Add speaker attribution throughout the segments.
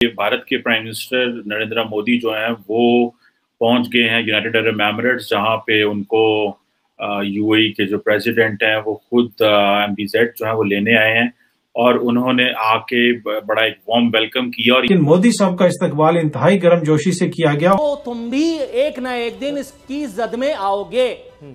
Speaker 1: भारत के prime minister Narendra Modi जो हैं वो पहुंच गए हैं यूनाइटेड अरब एमिरेट्स, जहां पे उनको यूएई के जो प्रेसिडेंट हैं वो खुद एमबीजेड जो है वो लेने आए हैं और उन्होंने आके बड़ा एक वार्म वेलकम किया। और
Speaker 2: लेकिन मोदी साहब का इस्तकबाल इंतहाई गर्मजोशी से किया गया।
Speaker 3: तो तुम भी एक ना एक दिन इसकी जद में आओगे,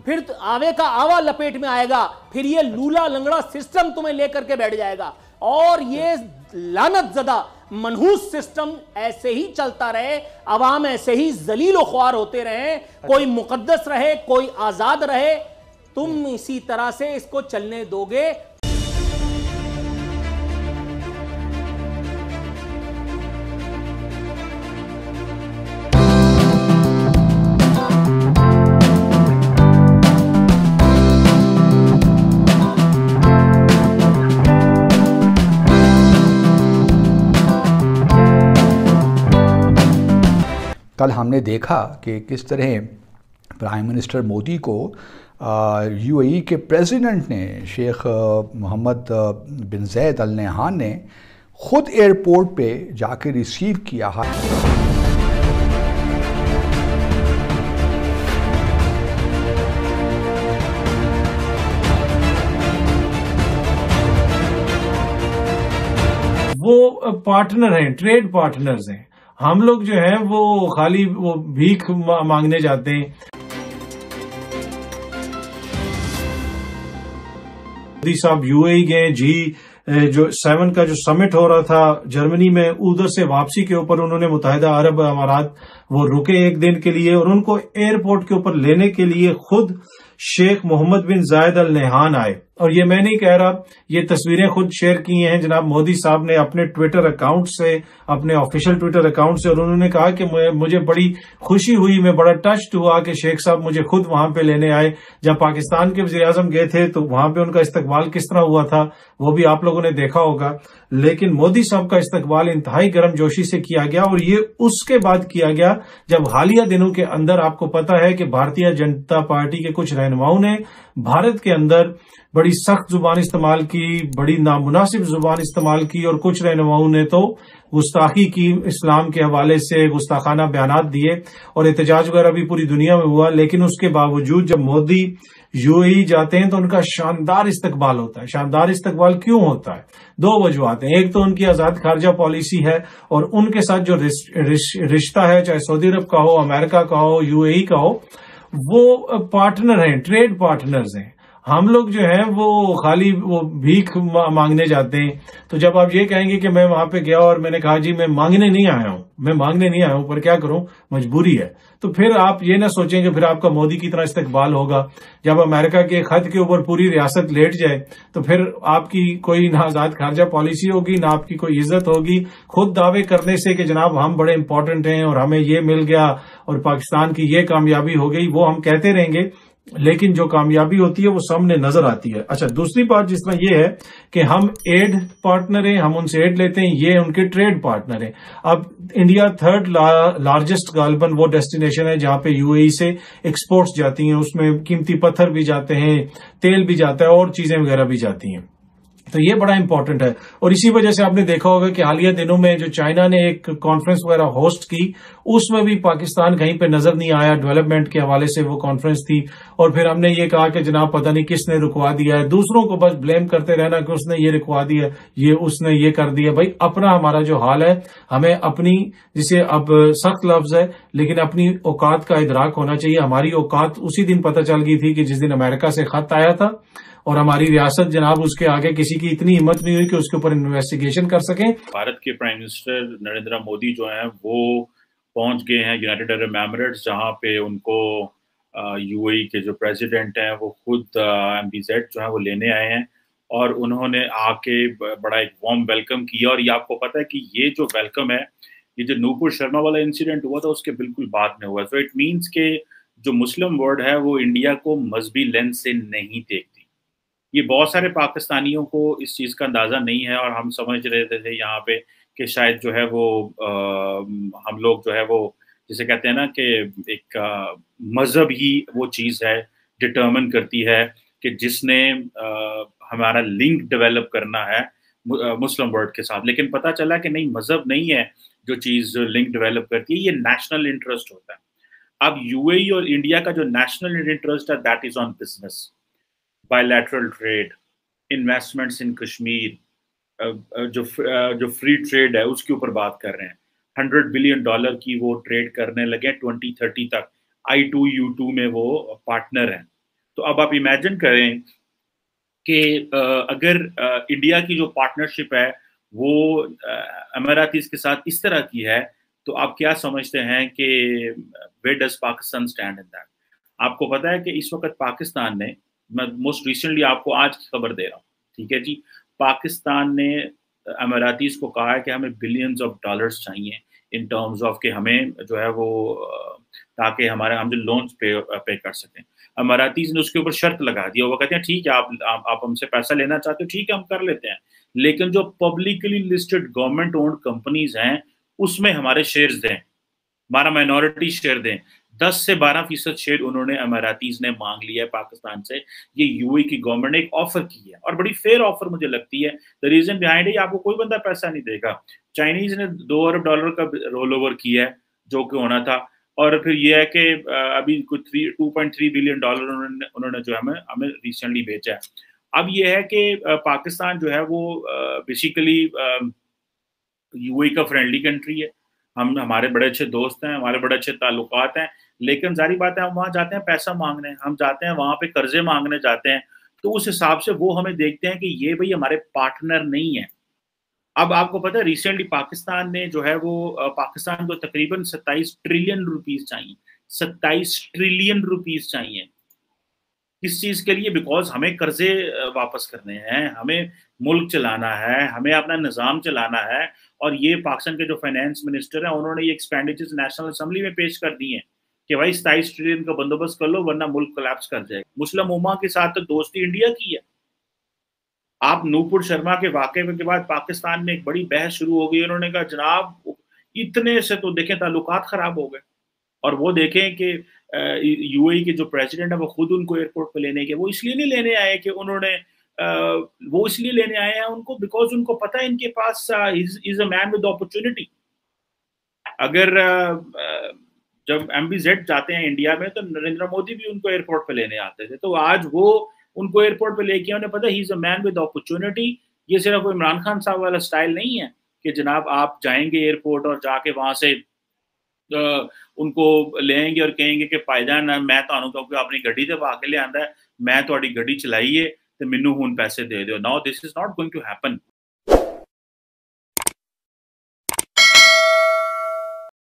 Speaker 3: फिर आवे का आवा लपेट में आएगा, फिर ये लूला लंगड़ा सिस्टम तुम्हें लेकर के बैठ जाएगा और ये लानत ज़दा मनहूस सिस्टम ऐसे ही चलता रहे, अवाम ऐसे ही जलीलो ख्वार होते रहे, कोई मुकद्दस रहे कोई आजाद रहे, तुम इसी तरह से इसको चलने दोगे।
Speaker 4: कल हमने देखा कि किस तरह प्राइम मिनिस्टर मोदी को यूएई के प्रेसिडेंट ने शेख मोहम्मद बिन ज़ायद अल नहयान ने ख़ुद एयरपोर्ट पे जाके रिसीव किया है।
Speaker 2: वो पार्टनर हैं, ट्रेड पार्टनर्स हैं। हम लोग जो है वो खाली वो भीख मांगने जाते हैं। मोदी साहब यूएई गए, जो 7 का जो समिट हो रहा था जर्मनी में, उधर से वापसी के ऊपर उन्होंने मुत्तहिदा अरब अमारात वो रुके एक दिन के लिए और उनको एयरपोर्ट के ऊपर लेने के लिए खुद शेख मोहम्मद बिन ज़ायद अल नहयान आए। और ये मैं नहीं कह रहा, ये तस्वीरें खुद शेयर की हैं जनाब मोदी साहब ने अपने ट्विटर अकाउंट से, अपने ऑफिशियल ट्विटर अकाउंट से, और उन्होंने कहा कि मुझे बड़ी खुशी हुई, मैं बड़ा टच्ड हुआ कि शेख साहब मुझे खुद वहां पे लेने आए। जब पाकिस्तान के वज़ीर आज़म गए थे तो वहां पे उनका इस्तकबाल किस तरह हुआ था वो भी आप लोगों ने देखा होगा। लेकिन मोदी साहब का इस्तकबाल इंतहाई गर्मजोशी से किया गया और ये उसके बाद किया गया जब हालिया दिनों के अंदर आपको पता है कि भारतीय जनता पार्टी के कुछ रहनुमाओं ने भारत के अंदर बड़ी सख्त जुबान इस्तेमाल की, बड़ी नामुनासिब जुबान इस्तेमाल की और कुछ रहनुमाओं ने तो गुस्ताखी की, इस्लाम के हवाले से गुस्ताखाना बयानात दिए और एहतजाज वगैरह भी पूरी दुनिया में हुआ। लेकिन उसके बावजूद जब मोदी यूएई जाते हैं तो उनका शानदार इस्तकबाल होता है। शानदार इस्तकबाल क्यों होता है? 2 वजूहात हैं। एक तो उनकी आजाद खारजा पॉलिसी है और उनके साथ जो रिश्ता है, चाहे सऊदी अरब का हो, अमेरिका का हो, यूएई का हो, वो पार्टनर हैं, ट्रेड पार्टनर्स हैं। हम लोग जो है वो खाली वो भीख मांगने जाते हैं। तो जब आप ये कहेंगे कि मैं वहां पे गया और मैंने कहा जी मैं मांगने नहीं आया हूं, मैं मांगने नहीं आया हूं, पर क्या करूं, मजबूरी है, तो फिर आप ये ना सोचेंगे फिर आपका मोदी की तरह इस्तकबाल होगा। जब अमेरिका के खत के ऊपर पूरी रियासत लेट जाए तो फिर आपकी कोई ना आजाद खारजा पॉलिसी होगी, ना आपकी कोई इज्जत होगी। खुद दावे करने से कि जनाब हम बड़े इंपॉर्टेंट हैं और हमें ये मिल गया और पाकिस्तान की ये कामयाबी हो गई, वो हम कहते रहेंगे, लेकिन जो कामयाबी होती है वो सामने नजर आती है। अच्छा, दूसरी बात जिस तरह ये है कि हम एड पार्टनर हैं, हम उनसे एड लेते हैं, ये उनके ट्रेड पार्टनर हैं। अब इंडिया 3rd लार्जेस्ट गालबन वो डेस्टिनेशन है जहां पे यूएई से एक्सपोर्ट्स जाती हैं, उसमें कीमती पत्थर भी जाते हैं, तेल भी जाता है और चीजें वगैरह भी जाती हैं। तो ये बड़ा इंपॉर्टेंट है और इसी वजह से आपने देखा होगा कि हालिया दिनों में जो चाइना ने एक कॉन्फ्रेंस वगैरह होस्ट की, उसमें भी पाकिस्तान कहीं पे नजर नहीं आया। डेवलपमेंट के हवाले से वो कॉन्फ्रेंस थी और फिर हमने ये कहा कि जनाब पता नहीं किसने रुकवा दिया है, दूसरों को बस ब्लेम करते रहना कि उसने ये रुकवा दिया, ये उसने ये कर दिया। भाई अपना हमारा जो हाल है, हमें अपनी, जिसे अब सख्त लफ्ज है लेकिन अपनी औकात का इदराक होना चाहिए। हमारी औकात उसी दिन पता चल गई थी कि जिस दिन अमेरिका से खत आया था और हमारी रियासत जनाब उसके आगे किसी की इतनी हिम्मत नहीं हुई कि उसके ऊपर इन्वेस्टिगेशन कर सकें।
Speaker 1: भारत के प्राइम मिनिस्टर नरेंद्र मोदी जो हैं वो पहुंच गए हैं यूनाइटेड अरब एमिरेट्स, जहां पे उनको यूएई के जो प्रेसिडेंट हैं वो खुद एमबीजेड जो है वो लेने आए हैं और उन्होंने आके बड़ा एक वार्म वेलकम किया। और ये आपको पता है कि ये जो वेलकम है, ये जो नूपुर शर्मा वाला इंसिडेंट हुआ था उसके बिल्कुल बाद में हुआ। सो इट मीन्स के जो मुस्लिम वर्ल्ड है वो इंडिया को मजहबी लेंस से नहीं देखती। ये बहुत सारे पाकिस्तानियों को इस चीज़ का अंदाज़ा नहीं है और हम समझ रहे थे यहाँ पे कि शायद जो है वो हम लोग जो है वो जिसे कहते हैं ना कि एक मज़हब ही वो चीज़ है, डिटर्मिन करती है कि जिसने हमारा लिंक डेवलप करना है मुस्लिम वर्ल्ड के साथ। लेकिन पता चला कि नहीं, मज़हब नहीं है, जो चीज लिंक डेवलप करती है, ये नेशनल इंटरेस्ट होता है। अब यूएई और इंडिया का जो नेशनल इंटरेस्ट है that is on business, bilateral trade, investments in Kashmir, जो फ्री ट्रेड है उसके ऊपर बात कर रहे हैं। $100 बिलियन की वो ट्रेड करने लगे 2030 तक। I2U2 में वो पार्टनर हैं। तो अब आप इमेजिन करें कि अगर इंडिया की जो पार्टनरशिप है वो अमीरातीज के साथ इस तरह की है, तो आप क्या समझते हैं कि where does Pakistan stand in that? आपको पता है कि इस वक्त पाकिस्तान ने, मैं मोस्ट रिसेंटली आपको आज की खबर दे रहा हूँ, ठीक है जी, पाकिस्तान ने अमीरातीज को कहा है कि हमें बिलियंस ऑफ डॉलर्स चाहिए इन टर्म्स ऑफ कि हमें जो है वो ताकि हम जो लोन्स पे कर सकें। अमीरातीज ने उसके ऊपर शर्त लगा दी और वो कहते हैं ठीक है, आप हमसे पैसा लेना चाहते हो, ठीक है हम कर लेते हैं, लेकिन जो publicly listed government owned companies हैं उसमें हमारे शेयर्स दें, हमारा माइनॉरिटी शेयर दें। 10 से 12% शेयर उन्होंने अमीरातीज ने मांग लिया है पाकिस्तान से। ये यूएई की गवर्नमेंट ने एक ऑफर की है और बड़ी फेयर ऑफर मुझे लगती है। द रीजन बिहाइंड है आपको कोई बंदा पैसा नहीं देगा। चाइनीज ने $2 अरब का रोल ओवर किया है जो कि होना था, और फिर ये है कि अभी कुछ $2.3 बिलियन उन्होंने जो हमें रिसेंटली बेचा है। अब ये है कि पाकिस्तान जो है वो बेसिकली यूएई का फ्रेंडली कंट्री है, हमारे बड़े अच्छे दोस्त हैं, हमारे बड़े अच्छे ताल्लुकात हैं, लेकिन जारी बात है हम वहाँ जाते हैं पैसा मांगने, हम जाते हैं वहाँ पे कर्जे मांगने जाते हैं, तो उस हिसाब से वो हमें देखते हैं कि ये भाई हमारे पार्टनर नहीं है। अब आपको पता है रिसेंटली पाकिस्तान ने जो है वो पाकिस्तान को तकरीबन 27 ट्रिलियन रुपीस चाहिए, 27 ट्रिलियन रुपीस चाहिए। किस चीज के लिए? बिकॉज हमें कर्जे वापस करने हैं, हमें मुल्क चलाना है, हमें अपना निज़ाम चलाना है। और ये पाकिस्तान के जो फाइनेंस मिनिस्टर हैं उन्होंने ये एक्सपेंडिचर्स नेशनल असेंबली में पेश कर दिए हैं कि भाई 27 ट्रिलियन का बंदोबस्त कर लो वरना मुल्क कोलैप्स कर जाएगा। मुस्लिम उम्मा के साथ तो दोस्ती इंडिया की है। आप नूपुर शर्मा के वाकये के बाद पाकिस्तान में एक बड़ी बहस शुरू हो गई। उन्होंने कहा जनाब इतने से तो देखें ताल्लुकात खराब हो गए, और वो देखें कि यूएई के जो प्रेसिडेंट है वो खुद उनको एयरपोर्ट पे लेने के, वो इसलिए नहीं लेने आए कि उन्होंने वो इसलिए लेने आए हैं उनको बिकॉज उनको पता है इनके पास is a man with opportunity. अगर जब MBZ जाते हैं इंडिया में तो नरेंद्र मोदी भी उनको एयरपोर्ट पे लेने आते थे, तो आज वो उनको एयरपोर्ट पे लेके उन्हें पता he is a man with opportunity. ये सिर्फ इमरान खान साहब वाला स्टाइल नहीं है कि जनाब आप जाएंगे एयरपोर्ट और जाके वहां से उनको लेंगे और कहेंगे कि भाईजान मैं ਤੁਹਾਨੂੰ क्योंकि अपनी गड्डी ते पा के लिया है, मैं ਤੁਹਾਡੀ गड्डी चलाई है तो मैनू हुण पैसे दे दो। Now this is not going to happen.